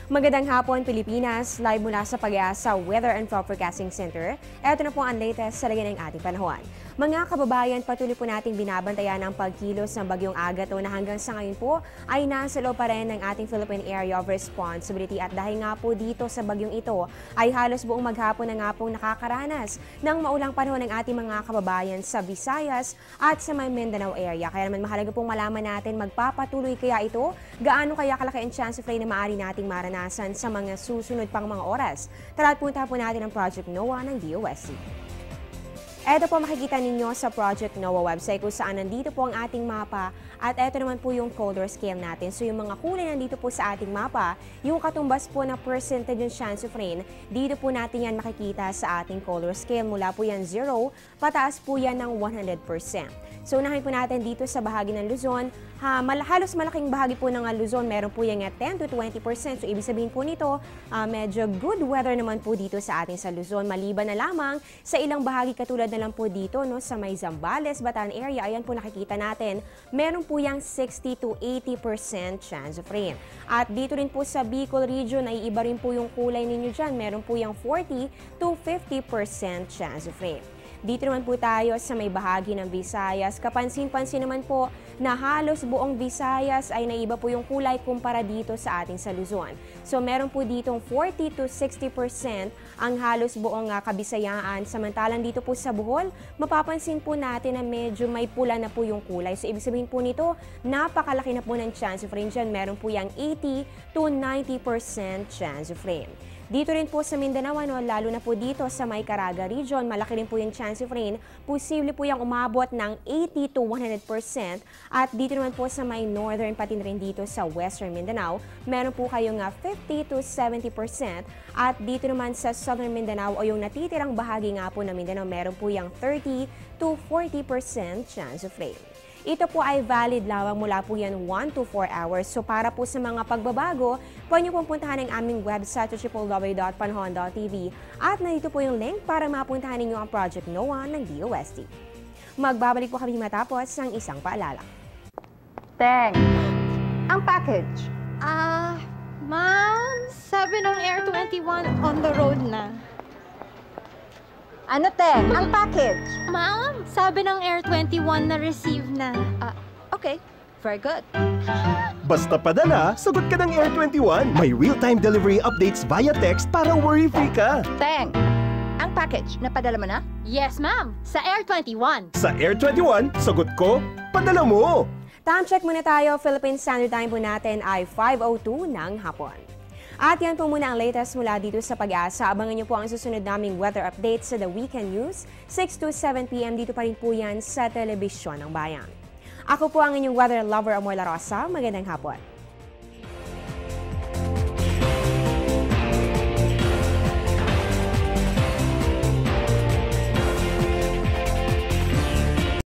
Magandang hapon, Pilipinas. Live mula sa Pag-asa Weather and Forecasting Center. Ito na po ang latest sa lagay ng ating panahon. Mga kababayan, patuloy po nating binabantayan ang pagkilos ng bagyong Agato na hanggang sa ngayon po ay nasa loob pa rin ng ating Philippine Area of Responsibility. At dahil nga po dito sa bagyong ito ay halos buong maghapon na nga pong nakakaranas ng maulang panahon ng ating mga kababayan sa Visayas at sa may Mindanao area. Kaya naman mahalaga pong malaman natin magpapatuloy kaya ito, gaano kaya kalaki ang chance of rain na maaari nating maranasan sa mga susunod pang mga oras. Tara't punta po natin ang Project NOAA ng DOST. Ito po makikita ninyo sa Project NOAA website kung saan nandito po ang ating mapa at ito naman po yung color scale natin. So yung mga kulay nandito po sa ating mapa, yung katumbas po na percentage ng chance of rain, dito po natin yan makikita sa ating color scale. Mula po yan 0, pataas po yan ng 100%. So unahin po natin dito sa bahagi ng Luzon, halos malaking bahagi po ng Luzon, meron po yan at 10 to 20%. So ibig sabihin po nito, medyo good weather naman po dito sa ating sa Luzon. Maliban na lamang sa ilang bahagi katulad na lang po dito no, sa may Zambales, Bataan area, ayan po nakikita natin, meron po yung 60 to 80% chance of rain. At dito rin po sa Bicol region ay iba rin po yung kulay ninyo dyan, meron po yung 40 to 50% chance of rain. Dito naman po tayo sa may bahagi ng Visayas. Kapansin-pansin naman po na halos buong Visayas ay naiba po yung kulay kumpara dito sa ating sa Luzon. So meron po ditong 40 to 60% ang halos buong Kabisayaan. Samantalang dito po sa Bohol, mapapansin po natin na medyo may pula na po yung kulay. So ibig sabihin po nito, napakalaki na po ng chance of rain dyan. Meron po yung 80 to 90% chance of rain. Dito rin po sa Mindanao, lalo na po dito sa may Caraga region, malaki rin po yung chance of rain. Posible po yung umabot ng 80 to 100%. At dito naman po sa may northern, pati rin dito sa western Mindanao, meron po kayong 50 to 70%. At dito naman sa southern Mindanao o yung natitirang bahagi nga po ng Mindanao, meron po yung 30 to 40% chance of rain. Ito po ay valid lamang mula po yan 1 to 4 hours. So para po sa mga pagbabago, pwede niyo pong puntahan ang aming website sa www.panahon.tv at nandito po yung link para mapuntahan ninyo ang Project NOAA ng DOST. Magbabalik po kami matapos ng isang paalala. Teng, ang package. Ma'am, sabi ng Air 21 on the road na. Ano, Teng? Ang package. Ma'am, sabi ng Air 21 na receive na. Okay. Very good. Basta padala, sagot ka ng Air 21. May real-time delivery updates via text para worry-free ka. Teng, ang package, napadala mo na? Yes, ma'am. Sa Air 21. Sa Air 21, sagot ko, padala mo. Time check muna tayo. Philippine Standard Time po natin ay 5:02 ng hapon. At yan po muna ang latest mula dito sa Pag-asa. Abangan niyo po ang susunod naming weather update sa The Weekend News, 6 to 7 p.m. Dito pa rin po yan sa Telebisyon ng Bayan. Ako po ang inyong weather lover, Amor La Rosa. Magandang hapon.